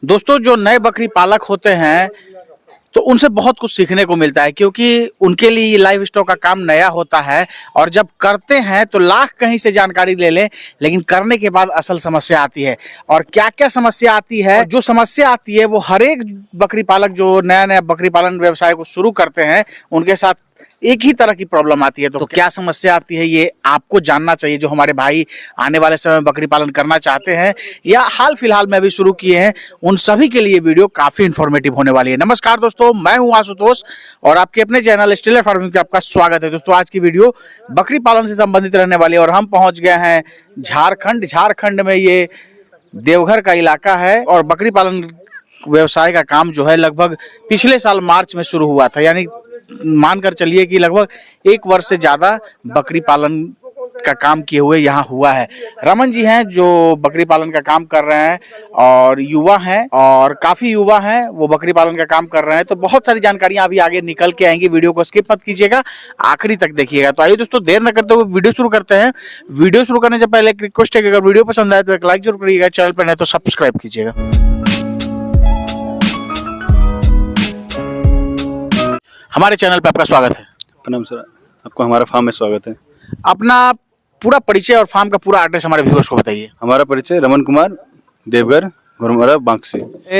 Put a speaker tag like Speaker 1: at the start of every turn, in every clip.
Speaker 1: दोस्तों, जो नए बकरी पालक होते हैं तो उनसे बहुत कुछ सीखने को मिलता है, क्योंकि उनके लिए ये लाइव स्टॉक का काम नया होता है और जब करते हैं तो लाख कहीं से जानकारी ले लें, लेकिन करने के बाद असल समस्या आती है। और क्या क्या समस्या आती है, जो समस्या आती है वो हर एक बकरी पालक जो नया नया बकरी पालन व्यवसाय को शुरू करते हैं उनके साथ एक ही तरह की प्रॉब्लम आती है। तो क्या समस्या आती है ये आपको जानना चाहिए, जो हमारे भाई आने वाले समय में बकरी पालन करना चाहते हैं या हाल फिलहाल में अभी शुरू किए हैं, उन सभी के लिए वीडियो काफी इंफॉर्मेटिव होने वाली है। नमस्कार दोस्तों, मैं हूं आशुतोष और आपके अपने चैनल स्टेलर फार्मिंग पे आपका स्वागत है। दोस्तों, आज की वीडियो बकरी पालन से संबंधित रहने वाली है और हम पहुंच गए हैं झारखंड में। ये देवघर का इलाका है और बकरी पालन व्यवसाय का काम जो है लगभग पिछले साल मार्च में शुरू हुआ था, यानी मानकर चलिए कि लगभग 1 वर्ष से ज्यादा बकरी पालन का काम किए हुए यहाँ हुआ है। रमन जी हैं जो बकरी पालन का काम कर रहे हैं और युवा हैं और काफी युवा हैं, वो बकरी पालन का काम कर रहे हैं। तो बहुत सारी जानकारियां अभी आगे निकल के आएंगी, वीडियो को स्किप मत कीजिएगा, आखिरी तक देखिएगा। तो आइए दोस्तों, देर न करते हुए वीडियो शुरू करते हैं। वीडियो शुरू करने से पहले एक रिक्वेस्ट है कि अगर वीडियो पसंद आए तो एक लाइक जरूर करिएगा, चैनल पर नहीं तो सब्सक्राइब कीजिएगा। हमारे चैनल पे आपका स्वागत है।
Speaker 2: प्रणाम सर, आपको हमारा फार्म में स्वागत है।
Speaker 1: अपना पूरा परिचय और फार्म का पूरा एड्रेस हमारे व्यूअर्स को बताइए।
Speaker 2: हमारा परिचय रमन कुमार, देवघर, घुरमुरा, बांक्सी।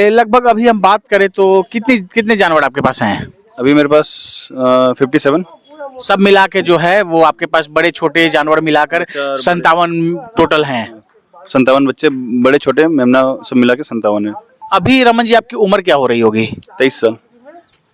Speaker 1: लगभग अभी हम बात करें तो कितने जानवर आपके पास हैं?
Speaker 2: अभी मेरे पास 57
Speaker 1: सब मिला के जो है वो आपके पास बड़े छोटे जानवर मिलाकर 57 टोटल हैं।
Speaker 2: 57 बच्चे, बड़े छोटे मेमना सब मिला के 57 है।
Speaker 1: अभी रमन जी आपकी उम्र क्या हो रही होगी?
Speaker 2: 23 साल।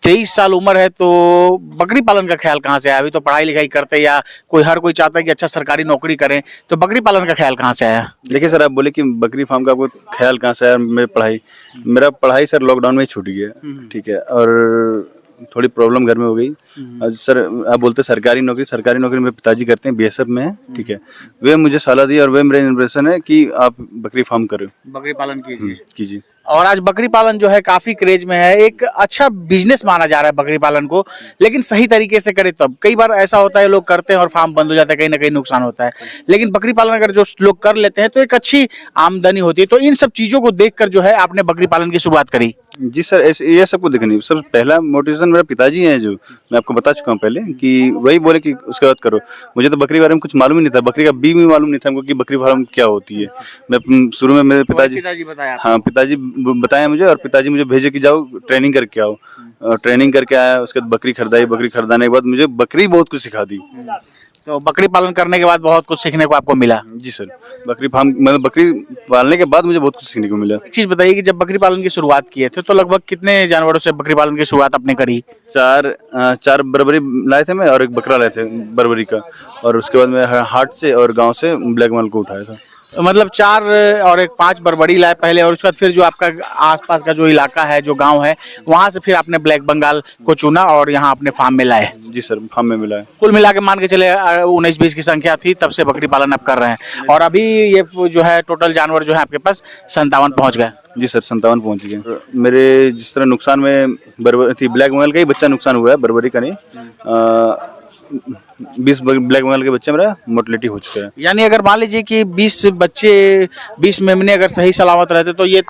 Speaker 1: 23 साल उम्र है, तो बकरी पालन का ख्याल कहाँ से आया? अभी तो पढ़ाई लिखाई करते या हर कोई चाहता है कि अच्छा सरकारी नौकरी करें, तो बकरी पालन का ख्याल कहाँ से आया?
Speaker 2: देखिए सर, आप बोले कि बकरी फार्म का आपको ख्याल कहाँ से आया? मेरा पढ़ाई सर लॉकडाउन में ही छूट गया, ठीक है, और थोड़ी प्रॉब्लम घर में हो गई। सर आप बोलते सरकारी नौकरी मेरे पिताजी करते हैं, बीएसएफ में है, ठीक है। वे मुझे सलाह दी और वे मेरे इंप्रेशन है कि आप बकरी फार्म करो,
Speaker 1: बकरी पालन कीजिए।
Speaker 2: और
Speaker 1: आज बकरी पालन जो है काफी क्रेज में है, एक अच्छा बिजनेस माना जा रहा है बकरी पालन को, लेकिन सही तरीके से करे तब। कई बार ऐसा होता है लोग करते हैं और फार्म बंद हो जाता है, कहीं ना कहीं नुकसान होता है। लेकिन बकरी पालन अगर जो लोग कर लेते हैं तो एक अच्छी आमदनी होती है। तो इन सब चीजों को देखकर जो है आपने बकरी पालन की शुरुआत करी?
Speaker 2: जी सर, ये सबको देखनी। सब पहला मोटिवेशन मेरा पिताजी हैं, जो मैं आपको बता चुका हूँ पहले, कि वही बोले कि उसके बाद करो। मुझे तो बकरी बारे में कुछ मालूम ही नहीं था, बकरी का बी भी मालूम नहीं था हमको कि बकरी फार्म क्या होती है। मैं शुरू में मेरे पिताजी
Speaker 1: बताया,
Speaker 2: हाँ पिताजी बताया मुझे, और पिताजी मुझे भेजे कि जाओ ट्रेनिंग करके आओ। ट्रेनिंग करके आया, उसके बाद बकरी खरीदाई। बकरी खरीदाने के बाद मुझे बकरी बहुत कुछ सिखा दी।
Speaker 1: तो बकरी पालन करने के बाद बहुत कुछ सीखने को आपको मिला?
Speaker 2: जी सर, बकरी फार्म मतलब बकरी पालने के बाद मुझे बहुत कुछ सीखने को मिला।
Speaker 1: एक चीज बताइए कि जब बकरी पालन की शुरुआत किए थे तो लगभग कितने जानवरों से बकरी पालन की शुरुआत आपने करी?
Speaker 2: चार बर्बरी लाए थे मैं, और एक बकरा लाए थे बर्बरी का, और उसके बाद मैं हाट से और गांव से ब्लैक माल को उठाया था।
Speaker 1: मतलब 4 और 5 बर्बरी लाए पहले, और उसके बाद फिर जो आपका आसपास का जो इलाका है, जो गांव है, वहां से फिर आपने ब्लैक बंगाल को चुना और यहाँ अपने फार्म में लाए?
Speaker 2: जी सर, फार्म में मिला है।
Speaker 1: कुल मिला के मान के चले 19-20 की संख्या थी, तब से बकरी पालन आप कर रहे हैं, और अभी ये जो है टोटल जानवर जो है आपके पास 57 पहुंच गए?
Speaker 2: जी सर, 57 पहुंच गए। मेरे जिस तरह नुकसान में बर्बरी थी, ब्लैक बंगाल का ही बच्चा नुकसान हुआ है, बर्बरी का नहीं। 20 ब्लैक बंगाल के बच्चे मेरा मोर्टलिटी हो चुका है।
Speaker 1: यानी अगर मान लीजिए कि 20 मेमने अगर सही सलामत रहते तो ये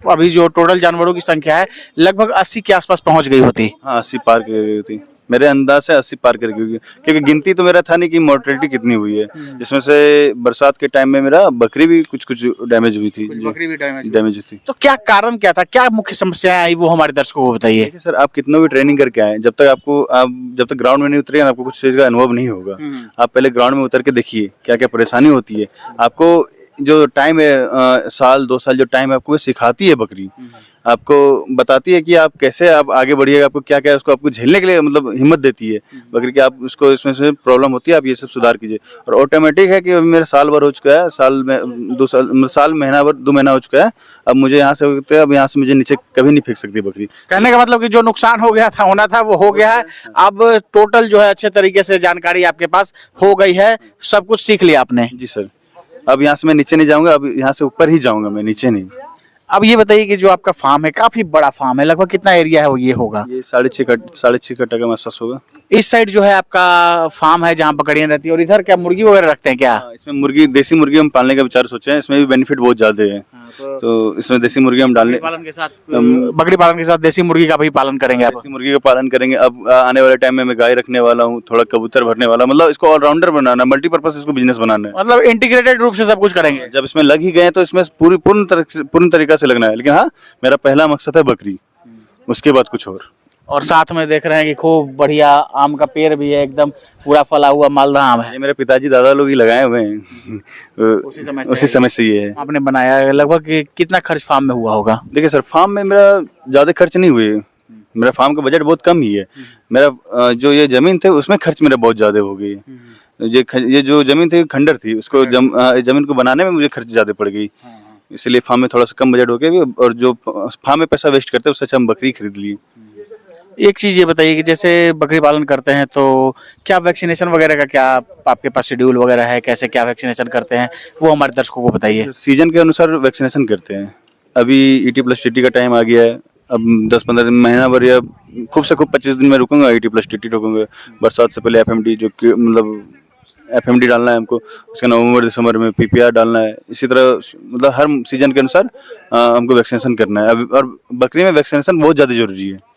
Speaker 1: अभी जो टोटल जानवरों की संख्या है लगभग 80 के आसपास पहुंच गई होती।
Speaker 2: हाँ, 80 पार कर गई होती मेरे अंदाज से, 80 पार कर गई होगी, क्योंकि गिनती तो मेरा था नहीं कि मोर्टेलिटी कितनी हुई है। जिसमें से बरसात के टाइम में मेरा बकरी भी कुछ डैमेज हुई थी।
Speaker 1: बकरी भी डैमेज
Speaker 2: हुई थी।
Speaker 1: तो क्या कारण क्या था, क्या मुख्य समस्याएं आई, वो हमारे दर्शकों को बताइए।
Speaker 2: सर, आप कितना भी ट्रेनिंग करके आए, जब तक ग्राउंड में नहीं उतरे आपको कुछ चीज का अनुभव नहीं होगा। आप पहले ग्राउंड में उतर के देखिए क्या क्या परेशानी होती है। आपको जो टाइम है, साल 2 साल जो टाइम है, आपको सिखाती है बकरी, आपको बताती है कि आप कैसे आप आगे बढ़िएगा, आपको क्या क्या उसको आपको झेलने के लिए मतलब हिम्मत देती है बकरी की। आप उसको इसमें से प्रॉब्लम होती है, आप ये सब सुधार कीजिए। और ऑटोमेटिक है कि अभी मेरा साल भर हो चुका है, साल महीना भर 2 महीना हो चुका है। अब मुझे यहाँ से होते हैं, अब यहाँ से मुझे नीचे कभी नहीं फेंक सकती बकरी।
Speaker 1: कहने का मतलब कि जो नुकसान हो गया था, होना था, वो हो गया है। अब टोटल जो है अच्छे तरीके से जानकारी आपके पास हो गई है, सब कुछ सीख लिया आपने?
Speaker 2: जी सर, अब यहाँ से मैं नीचे नहीं जाऊंगा, अब यहाँ से ऊपर ही जाऊंगा मैं, नीचे नहीं।
Speaker 1: अब ये बताइए कि जो आपका फार्म है काफी बड़ा फार्म है, लगभग कितना एरिया है वो ये होगा?
Speaker 2: ये 6.5 कट्टा का महसूस होगा।
Speaker 1: इस साइड जो है आपका फार्म है जहाँ बकरियां रहती है, और इधर क्या मुर्गी वगैरह रखते हैं क्या?
Speaker 2: हाँ, इसमें मुर्गी, देसी मुर्गी हम पालने का विचार सोचे हैं। इसमें भी बेनिफिट बहुत ज्यादा है। तो इसमें देसी मुर्गी हम डालने,
Speaker 1: बकरी पालन के साथ देसी मुर्गी का भी पालन करेंगे आप?
Speaker 2: देसी मुर्गी का पालन करेंगे। अब आने वाले टाइम में मैं गाय रखने वाला हूँ, थोड़ा कबूतर भरने वाला, मतलब इसको ऑलराउंडर बनाना, मल्टीपर्पज इसको बिजनेस बनाना है।
Speaker 1: मतलब इंटीग्रेटेड रूप से सब कुछ करेंगे।
Speaker 2: जब इसमें लग ही गए तो इसमें पूर्ण तरीका से लगना है। लेकिन हाँ, मेरा पहला मकसद है बकरी, उसके बाद कुछ
Speaker 1: और साथ में देख रहे हैं कि खूब बढ़िया आम का पेड़ भी है, एकदम पूरा फला हुआ मालदा आम है।
Speaker 2: ये मेरे पिताजी दादा लोग ही लगाए हुए हैं। उसी समय से ये है।
Speaker 1: आपने बनाया है। लगभग कितना खर्च फार्म में हुआ होगा?
Speaker 2: देखिए सर, फार्म में मेरा ज्यादा खर्च नहीं हुए। मेरा फार्म का बजट बहुत कम ही है। मेरा जो ये जमीन थे उसमें खर्च मेरा बहुत ज्यादा हो गई। ये जो जमीन थी खंडर थी, उसको जमीन को बनाने में मुझे खर्च ज्यादा पड़ गई, इसलिए फार्म में थोड़ा सा कम बजट हो गया। और जो फार्म में पैसा वेस्ट करते हैं उससे अच्छा हम बकरी खरीद लिए।
Speaker 1: एक चीज ये बताइए कि जैसे बकरी पालन करते हैं तो क्या वैक्सीनेशन वगैरह का क्या आपके पास शेड्यूल वगैरह है, कैसे क्या वैक्सीनेशन करते हैं वो हमारे दर्शकों को बताइए।
Speaker 2: सीजन के अनुसार वैक्सीनेशन करते हैं। अभी ET+TT का टाइम आ गया है। अब 10-15 दिन, महीना भर या खूब से खूब 25 दिन में रुकूंगा, ET+TT रुकूंगा। बरसात से पहले FMD, जो कि मतलब FMD डालना है हमको। उसके नवंबर दिसंबर में PPR डालना है। इसी तरह मतलब हर सीजन के अनुसार हमको वैक्सीनेशन करना है। और बकरी में वैक्सीनेशन बहुत ज़्यादा जरूरी है।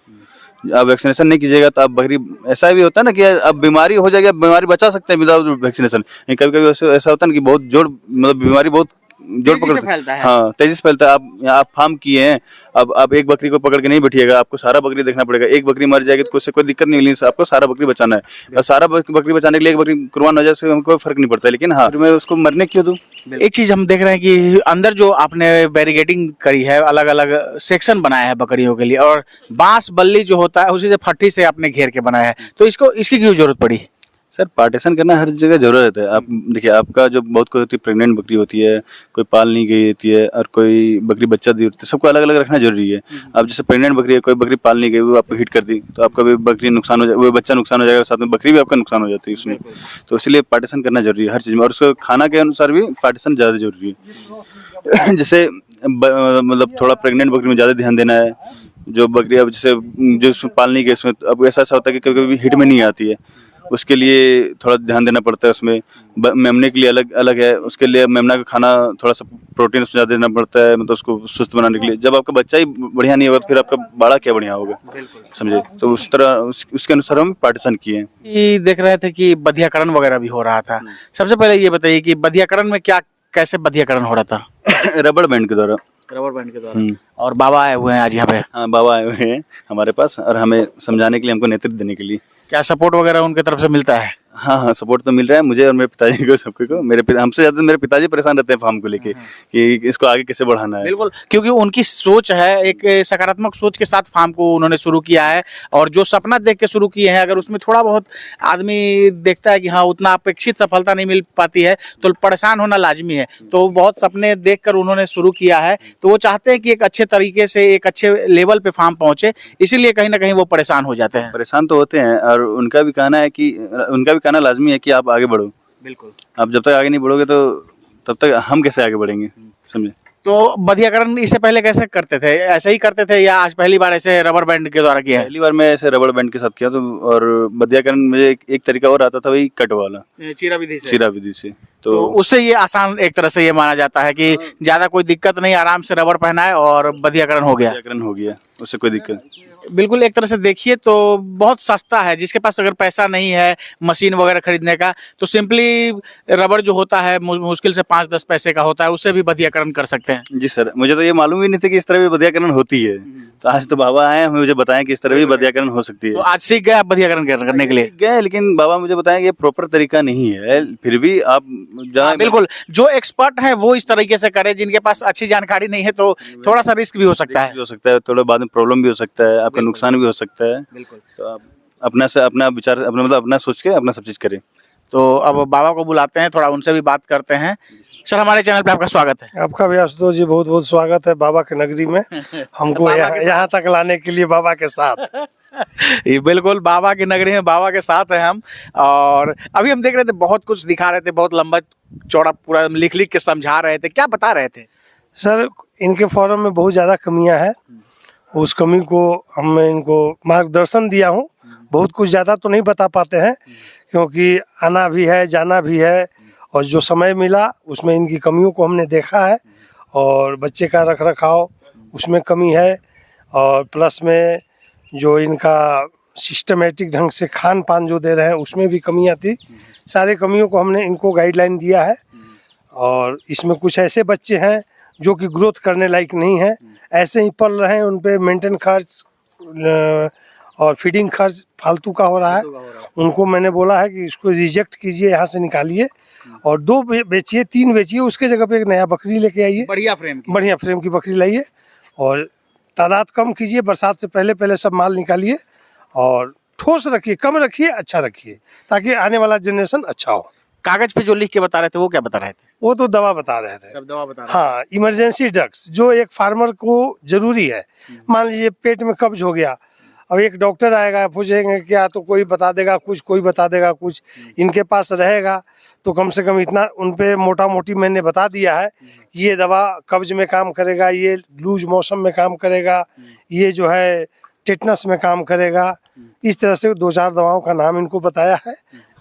Speaker 2: आप वैक्सीनेशन नहीं कीजिएगा तो आप बकरी, ऐसा भी होता है ना कि अब बीमारी हो जाएगी, बीमारी बचा सकते हैं विदाउट वैक्सीनेशन। कभी कभी ऐसा होता है ना कि बहुत जोर, मतलब बीमारी बहुत जोर पकड़ता है। हाँ, तेजी से फैलता है। आप फार्म किए हैं, अब आप एक बकरी को पकड़ के नहीं बैठिएगा, आपको सारा बकरी देखना पड़ेगा। एक बकरी मर जाएगी तो कोई दिक्कत नहीं होगी, आपको सारा बकरी बचाना है। और सारा बकरी बचाने के लिए एक बकरी कुर्बान हो जाए उससे हमको कोई फर्क नहीं पड़ता। लेकिन हाँ, मैं उसको मरने क्यों दूं?
Speaker 1: एक चीज हम देख रहे हैं कि अंदर जो आपने बैरिकेडिंग करी है, अलग अलग सेक्शन बनाया है बकरियों के लिए, और बांस बल्ली जो होता है उसी से फट्टी से आपने घेर के बनाया है, तो इसकी क्यों जरूरत पड़ी?
Speaker 2: सर, पार्टीशन करना हर जगह जरूरत है। आप देखिए, आपका जो बहुत कोई होती है, प्रेग्नेंट बकरी होती है, कोई पाल नहीं गई होती है, और कोई बकरी बच्चा दी होती है, सबको अलग अलग रखना जरूरी है। अब जैसे प्रेग्नेंट बकरी है, कोई बकरी पाल नहीं गई, वो आपको हिट कर दी तो आपका भी बकरी नुकसान हो जाएगा, वो बच्चा नुकसान हो जाएगा, साथ में बकरी भी आपका नुकसान हो जाती है उसमें। तो इसलिए पार्टीशन करना जरूरी है हर चीज़ में, और उसको खाना के अनुसार भी पार्टीशन ज़्यादा जरूरी है। जैसे मतलब थोड़ा प्रेग्नेंट बकरी में ज़्यादा ध्यान देना है। जो बकरी अब जैसे जो उसमें पाल नहीं गई, उसमें अब ऐसा होता है कि कभी कभी हिट में नहीं आती है, उसके लिए थोड़ा ध्यान देना पड़ता है। उसमें मेमने के लिए अलग अलग है, उसके लिए मेमना का खाना थोड़ा सा प्रोटीन उसमें ज़्यादा देना पड़ता है, मतलब उसको सुस्त बनाने के लिए। जब आपका बच्चा ही बढ़िया नहीं होगा तो फिर आपका बाड़ा क्या बढ़िया होगा, समझे? तो उस तरह उसके अनुसार हम पार्टीशन किए हैं।
Speaker 1: देख रहे थे कि बधियाकरण वगैरह भी हो रहा था। सबसे पहले ये बताइए कि बधियाकरण में कैसे बधियाकरण हो रहा था?
Speaker 2: रबड़ बैंड के द्वारा।
Speaker 1: रबर बैंड के द्वारा। और बाबा आए हुए हैं आज यहाँ पे?
Speaker 2: हाँ, बाबा आए हुए हैं हमारे पास, और हमें समझाने के लिए, हमको नेतृत्व देने के लिए।
Speaker 1: क्या सपोर्ट वगैरह उनके तरफ से मिलता है?
Speaker 2: हाँ, सपोर्ट तो मिल रहा है मुझे और मेरे पिताजी को, सबको को। हमसे ज्यादा मेरे पिताजी परेशान रहते हैं फार्म को लेके कि इसको आगे कैसे बढ़ाना है।
Speaker 1: बिल्कुल, क्योंकि उनकी सोच है, एक सकारात्मक सोच के साथ फार्म को उन्होंने शुरू किया है, और जो सपना देख के शुरू किए हैं, अगर उसमें थोड़ा बहुत आदमी देखता है कि हाँ उतना अपेक्षित सफलता नहीं मिल पाती है तो परेशान होना लाजमी है। तो बहुत सपने देखकर उन्होंने शुरू किया है, तो वो चाहते हैं कि एक अच्छे तरीके से, एक अच्छे लेवल पे फार्म पहुंचे, इसीलिए कहीं ना कहीं वो परेशान हो जाते हैं।
Speaker 2: परेशान तो होते हैं, और उनका भी कहना लाजमी है कि आप आगे बढ़ो।
Speaker 1: बिल्कुल,
Speaker 2: आप जब तक आगे नहीं बढ़ोगे तो तब तक हम कैसे आगे बढ़ेंगे, समझे?
Speaker 1: तो बधियाकरण इससे पहले कैसे करते थे? ऐसे ही करते थे या आज पहली बार ऐसे रबर बैंड के द्वारा किया है?
Speaker 2: पहली बार मैं ऐसे रबड़ बैंड के साथ किया। तो और बधियाकरण मुझे एक तरीका और आता था, वही कट वाला,
Speaker 1: चीरा विधि से। तो उससे ये आसान एक तरह से ये माना जाता है कि ज्यादा कोई दिक्कत नहीं, आराम से रबर पहनाए और बधियाकरण हो गया।
Speaker 2: उससे कोई दिक्कत।
Speaker 1: बिल्कुल, एक तरह से देखिए तो बहुत सस्ता है। जिसके पास अगर पैसा नहीं है मशीन वगैरह खरीदने का, तो सिंपली रबड़ जो होता है मुश्किल से 5-10 पैसे का होता है, उससे भी बधियाकरण कर सकते हैं।
Speaker 2: जी सर, मुझे तो ये मालूम ही नहीं था कि इस तरह भी बधियाकरण होती है। तो आज तो बाबा आए, हमें मुझे बताएं कि इस तरह भी बधियाकरण हो सकती है।
Speaker 1: तो आज सीख गए आप बधियाकरण करने के लिए?
Speaker 2: गए, लेकिन बाबा मुझे बताएं कि ये प्रॉपर तरीका नहीं है। फिर भी आप जहाँ,
Speaker 1: बिल्कुल, जो एक्सपर्ट है वो इस तरीके से करे। जिनके पास अच्छी जानकारी नहीं है तो थोड़ा सा रिस्क भी हो सकता है,
Speaker 2: थोड़ा बाद में प्रॉब्लम भी हो सकता है, आपका नुकसान भी हो सकता है।
Speaker 1: बिल्कुल,
Speaker 2: तो आप अपना विचार, अपना सोच के अपना सब चीज करें।
Speaker 1: तो अब बाबा को बुलाते हैं, थोड़ा उनसे भी बात करते हैं। सर, हमारे चैनल पे आपका स्वागत है।
Speaker 3: आपका भी आशुतोष जी बहुत बहुत स्वागत है बाबा के नगरी में। हमको यहाँ तक लाने के लिए बाबा के साथ।
Speaker 1: ये बिल्कुल बाबा की नगरी में बाबा के साथ हैं हम। और अभी हम देख रहे थे, बहुत कुछ दिखा रहे थे, बहुत लंबा चौड़ा पूरा लिख के समझा रहे थे। क्या बता रहे थे?
Speaker 3: सर इनके फॉर्म में बहुत ज़्यादा कमियां हैं, उस कमी को हमने इनको मार्गदर्शन दिया हूँ। बहुत कुछ ज़्यादा तो नहीं बता पाते हैं क्योंकि आना भी है जाना भी है, और जो समय मिला उसमें इनकी कमियों को हमने देखा है, और बच्चे का रख रखाव उसमें कमी है, और प्लस में जो इनका सिस्टमेटिक ढंग से खान पान जो दे रहे हैं उसमें भी कमियां थी। सारे कमियों को हमने इनको गाइडलाइन दिया है, और इसमें कुछ ऐसे बच्चे हैं जो कि ग्रोथ करने लायक नहीं है, ऐसे ही पल रहे हैं, उन पे मेंटेन खर्च और फीडिंग खर्च फालतू का हो रहा है। उनको मैंने बोला है कि इसको रिजेक्ट कीजिए, यहाँ से निकालिए और 2 बेचिए 3 बेचिए, उसके जगह पे एक नया बकरी लेके आइए, बढ़िया फ्रेम की बकरी लाइए, और तादाद कम कीजिए, बरसात से पहले पहले सब माल निकालिए, और ठोस रखिए, कम रखिए, अच्छा रखिए, ताकि आने वाला जनरेशन अच्छा हो।
Speaker 1: कागज पे जो लिख के बता रहे थे वो क्या बता रहे थे?
Speaker 3: वो तो दवा बता रहे थे,
Speaker 1: सब दवा बता रहे
Speaker 3: हाँ, इमरजेंसी ड्रग्स जो एक फार्मर को जरूरी है। मान लीजिए पेट में कब्ज हो गया, अब एक डॉक्टर आएगा, पूछेंगे क्या, तो कोई बता देगा कुछ, कोई बता देगा कुछ, इनके पास रहेगा तो कम से कम इतना उन पे मोटा मोटी मैंने बता दिया है कि ये दवा कब्ज में काम करेगा, ये लूज मौसम में काम करेगा, ये जो है टेटनस में काम करेगा। इस तरह से 2-4 दवाओं का नाम इनको बताया है।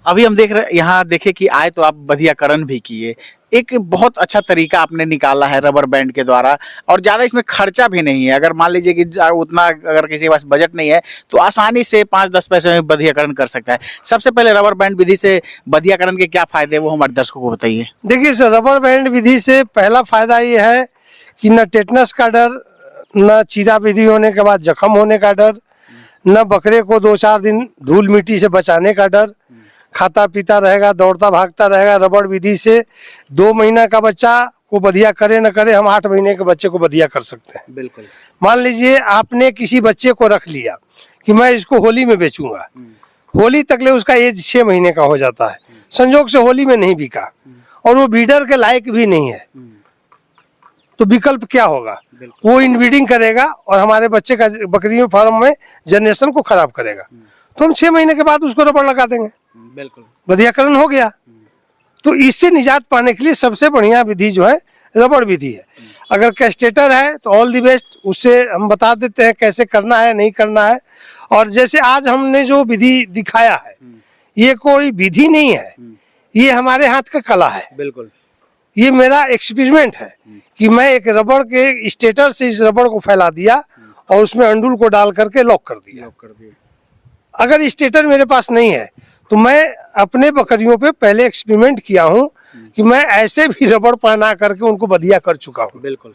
Speaker 1: अभी हम देख रहे यहाँ देखे कि आए तो आप बधियाकरण भी किए, एक बहुत अच्छा तरीका आपने निकाला है रबर बैंड के द्वारा, और ज़्यादा इसमें खर्चा भी नहीं है। अगर मान लीजिए कि उतना अगर किसी के पास बजट नहीं है तो आसानी से 5-10 पैसे में बधियाकरण कर सकता है। सबसे पहले रबर बैंड विधि से बधियाकरण के क्या फायदे वो हमारे दर्शकों को बताइए।
Speaker 3: देखिए सर, रबर बैंड विधि से पहला फायदा ये है कि न टेटनस का डर, न चीरा विधि होने के बाद जख्म होने का डर, न बकरे को 2-4 दिन धूल मिट्टी से बचाने का डर, खाता पीता रहेगा, दौड़ता भागता रहेगा। रबड़ विधि से 2 महीना का बच्चा को बधिया करे न करे, हम 8 महीने के बच्चे को बधिया कर सकते हैं।
Speaker 1: बिल्कुल।
Speaker 3: मान लीजिए आपने किसी बच्चे को रख लिया कि मैं इसको होली में बेचूंगा, होली तक ले उसका एज 6 महीने का हो जाता है, संजोग से होली में नहीं बिका और वो ब्रीडर के लायक भी नहीं है, तो विकल्प क्या होगा? वो इनब्रीडिंग करेगा और हमारे बच्चे का बकरियों फार्म में जनरेशन को खराब करेगा। तो हम 6 महीने के बाद उसको रबड़ लगा देंगे,
Speaker 1: बिल्कुल,
Speaker 3: बधियाकरण हो गया। तो इससे निजात पाने के लिए सबसे बढ़िया विधि जो है रबड़ विधि है। अगर कैस्टेटर है तो ऑल दी बेस्ट, उससे हम बता देते हैं कैसे करना है नहीं करना है। और जैसे आज हमने जो विधि दिखाया है, ये कोई विधि नहीं है, ये हमारे हाथ का कला है।
Speaker 1: बिल्कुल,
Speaker 3: ये मेरा एक्सपेरिमेंट है कि मैं एक रबड़ के स्टेटर से इस रबड़ को फैला दिया और उसमें अंडुल को डाल करके लॉक कर दिया। अगर स्टेटर मेरे पास नहीं है तो मैं अपने बकरियों पे पहले एक्सपेरिमेंट किया हूँ कि मैं ऐसे भी रबड़ पहना करके उनको बधिया कर चुका हूँ।
Speaker 1: बिल्कुल।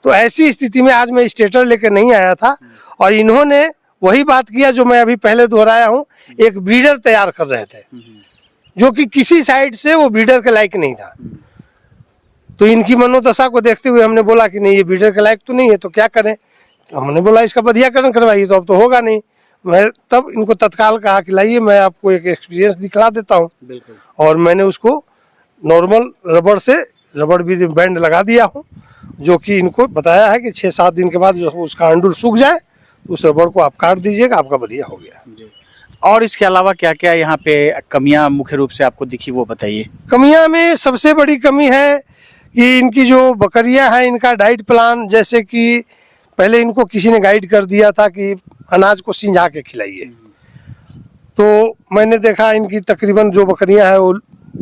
Speaker 3: तो ऐसी स्थिति में आज मैं स्टेटर लेकर नहीं आया था, और इन्होंने वही बात किया जो मैं अभी पहले दोहराया हूँ। एक ब्रीडर तैयार कर रहे थे जो कि किसी साइड से वो ब्रीडर के लायक नहीं था। तो इनकी मनोदशा को देखते हुए हमने बोला कि नहीं, ये ब्रीडर के लायक तो नहीं है, तो क्या करें? तो हमने बोला इसका बधियाकरण करवाइए, तो अब तो होगा नहीं। मैं तब इनको तत्काल कहा कि लाइए मैं आपको एक एक्सपीरियंस दिखला देता हूँ। और मैंने उसको नॉर्मल रबड़ से रबड़ भी बैंड लगा दिया हूँ, जो कि इनको बताया है कि 6-7 दिन के बाद जो उसका अंडुल सूख जाए उस रबड़ को आप काट दीजिएगा, आपका बधिया हो गया।
Speaker 1: और इसके अलावा क्या क्या यहाँ पे कमियां मुख्य रूप से आपको दिखी वो बताइए।
Speaker 3: कमियां में सबसे बड़ी कमी है कि इनकी जो बकरियां हैं, इनका डाइट प्लान, जैसे कि पहले इनको किसी ने गाइड कर दिया था कि अनाज को सिंझा के खिलाइए, तो मैंने देखा इनकी तकरीबन जो बकरियां हैं वो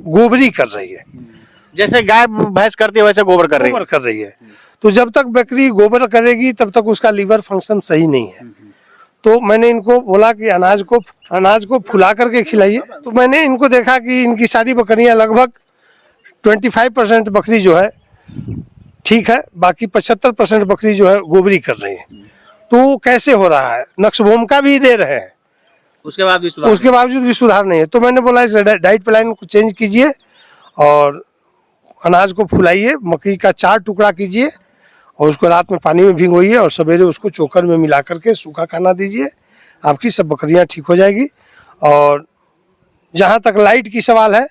Speaker 3: गोबरी कर रही है।
Speaker 1: जैसे गाय भैंस करती है वैसे गोबर कर रही है।
Speaker 3: तो जब तक बकरी गोबर करेगी तब तक उसका लीवर फंक्शन सही नहीं है। तो मैंने इनको बोला कि अनाज को फुला करके खिलाइए। तो मैंने इनको देखा कि इनकी सारी बकरियां लगभग 25% बकरी जो है ठीक है, बाकी 75% बकरी जो है गोबरी कर रही है। तो कैसे हो रहा है? नक्शभूम का भी दे रहे हैं,
Speaker 1: उसके बावजूद भी
Speaker 3: सुधार नहीं है। तो मैंने बोला इस डाइट प्लान को चेंज कीजिए और अनाज को फुलाइए, मकई का 4 टुकड़ा कीजिए और उसको रात में पानी में भिगोइए और सवेरे उसको चोकर में मिला करके सूखा खाना दीजिए। आपकी सब बकरियां ठीक हो जाएगी। और जहां तक लाइट की सवाल है,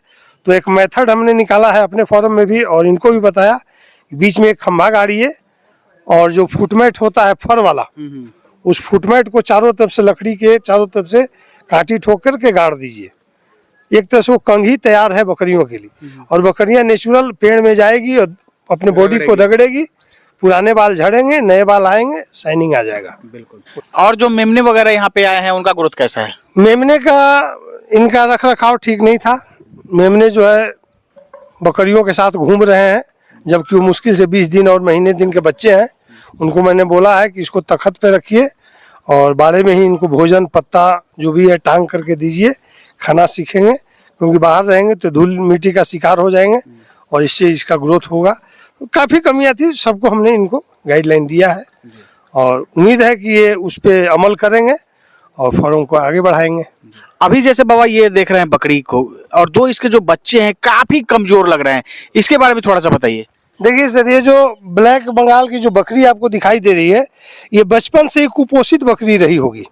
Speaker 3: तो एक मेथड हमने निकाला है अपने फॉर्म में भी और इनको भी बताया। बीच में एक खंभा गाड़िए और जो फुटमेट होता है फर वाला, उस फुटमेट को चारों तरफ से लकड़ी के चारों तरफ से कांटी ठोक करके गाड़ दीजिए। एक तरह से वो कंघी तैयार है बकरियों के लिए, और बकरियां नेचुरल पेड़ में जाएगी और अपने बॉडी को रगड़ेगी पुराने बाल झड़ेंगे, नए बाल आएंगे, शाइनिंग आ जाएगा।
Speaker 1: बिल्कुल। और जो मेमने वगैरह यहाँ पे आए हैं उनका ग्रोथ कैसा है?
Speaker 3: मेमने का इनका रख रखाव ठीक नहीं था। मेमने जो है बकरियों के साथ घूम रहे हैं, जबकि वो मुश्किल से 20 दिन और महीने दिन के बच्चे हैं। उनको मैंने बोला है कि इसको तखत पे रखिए और बाड़े में ही इनको भोजन पत्ता जो भी है टांग करके दीजिए, खाना सीखेंगे, क्योंकि बाहर रहेंगे तो धूल मिट्टी का शिकार हो जाएंगे और इससे इसका ग्रोथ होगा। तो काफ़ी कमियां थी, सबको हमने इनको गाइडलाइन दिया है और उम्मीद है कि ये उस पर अमल करेंगे और फार्म को आगे बढ़ाएंगे।
Speaker 1: अभी जैसे बाबा ये देख रहे हैं बकरी को, और दो इसके जो बच्चे हैं काफी कमजोर लग रहे हैं, इसके बारे में थोड़ा सा बताइए।
Speaker 3: देखिए सर, ये जो ब्लैक बंगाल की जो बकरी आपको दिखाई दे रही है, ये बचपन से कुपोषित बकरी रही होगी,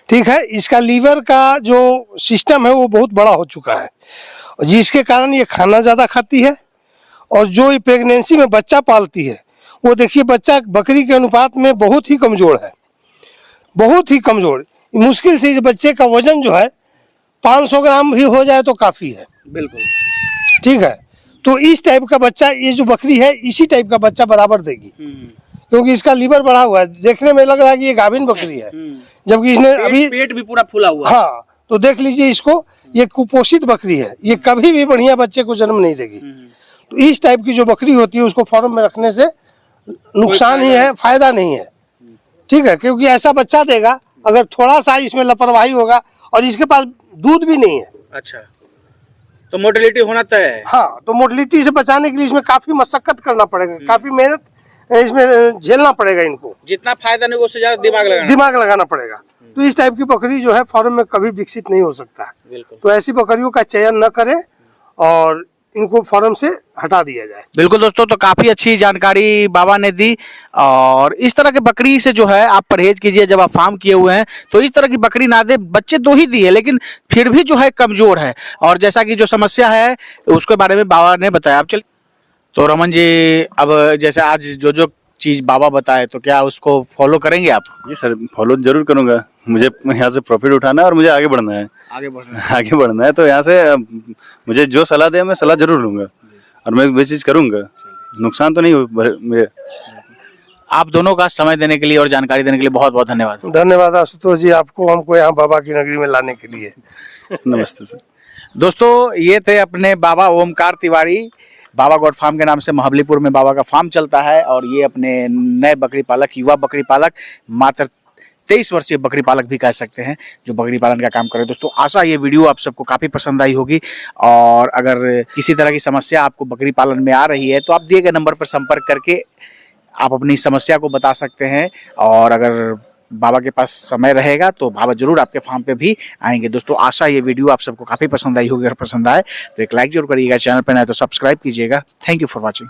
Speaker 3: ठीक है। इसका लीवर का जो सिस्टम है वो बहुत बड़ा हो चुका है, जिसके कारण ये खाना ज़्यादा खाती है और जो ये प्रेगनेंसी में बच्चा पालती है, वो देखिए बच्चा बकरी के अनुपात में बहुत ही कमज़ोर है, बहुत ही कमज़ोर। मुश्किल से इस बच्चे का वजन जो है 500 ग्राम भी हो जाए तो काफ़ी है।
Speaker 1: बिल्कुल,
Speaker 3: ठीक है। तो इस टाइप का बच्चा, ये जो बकरी है इसी टाइप का बच्चा बराबर देगी, क्योंकि इसका लीवर बढ़ा हुआ है। देखने में लग रहा है कि ये गाभिन बकरी है, जबकि इसने अभी
Speaker 1: पेट भी पूरा फूला हुआ है।
Speaker 3: हाँ, तो देख लीजिए इसको, ये कुपोषित बकरी है, ये कभी भी बढ़िया बच्चे को जन्म नहीं देगी। तो इस टाइप की जो बकरी होती है उसको फार्म में रखने से नुकसान ही है, फायदा नहीं है, ठीक है। क्योंकि ऐसा बच्चा देगा, अगर थोड़ा सा इसमें लापरवाही होगा और इसके पास दूध भी नहीं है,
Speaker 1: अच्छा, तो मोर्टेलिटी होना तय है।
Speaker 3: हाँ, तो मोर्टेलिटी से बचाने के लिए इसमें काफी मशक्कत करना पड़ेगा, काफी मेहनत इसमें झेलना पड़ेगा इनको।
Speaker 1: जितना फायदा नहीं उससे ज्यादा
Speaker 3: दिमाग लगाना पड़ेगा। तो इस टाइप की बकरी जो है फार्म में कभी विकसित नहीं हो सकता है। तो ऐसी बकरियों का चयन न करें और इनको फार्म से हटा दिया जाए।
Speaker 1: बिल्कुल दोस्तों, तो काफी अच्छी जानकारी बाबा ने दी। और इस तरह के बकरी से जो है आप परहेज कीजिए। जब आप फार्म किए हुए हैं तो इस तरह की बकरी ना दे। बच्चे दो ही दिए लेकिन फिर भी जो है कमजोर है, और जैसा कि जो समस्या है उसके बारे में बाबा ने बताया। अब चल, तो रमन जी, अब जैसे आज जो चीज बाबा बताए तो क्या उसको फॉलो करेंगे आप?
Speaker 2: जी सर, फॉलो जरूर करूंगा। मुझे यहाँ से प्रॉफिट उठाना है और मुझे आगे बढ़ना है। आगे बढ़ना है तो यहाँ से मुझे जो सलाह दे मैं सलाह जरूर लूंगा और मैं वो चीज़ करूंगा। नुकसान तो नहीं हो मेरे।
Speaker 1: आप दोनों का समय देने के लिए और जानकारी देने के लिए बहुत बहुत धन्यवाद।
Speaker 3: धन्यवाद आशुतोष जी आपको, हमको यहाँ बाबा की नगरी में लाने के लिए।
Speaker 2: नमस्ते सर।
Speaker 1: दोस्तों, ये थे अपने बाबा ओमकार तिवारी। बाबा गॉड फार्म के नाम से महाबलीपुर में बाबा का फार्म चलता है और ये अपने नए बकरी पालक, युवा बकरी पालक, मात्र 23 वर्षीय बकरी पालक भी कह सकते हैं, जो बकरी पालन का काम करे। दोस्तों, आशा ये वीडियो आप सबको काफ़ी पसंद आई होगी। और अगर किसी तरह की समस्या आपको बकरी पालन में आ रही है तो आप दिए गए नंबर पर संपर्क करके आप अपनी समस्या को बता सकते हैं। और अगर बाबा के पास समय रहेगा तो बाबा जरूर आपके फार्म पे भी आएंगे। दोस्तों, आशा ये वीडियो आप सबको काफ़ी पसंद आई होगी। अगर पसंद आए तो एक लाइक जरूर करिएगा, चैनल पर नए तो सब्सक्राइब कीजिएगा। Thank you for watching.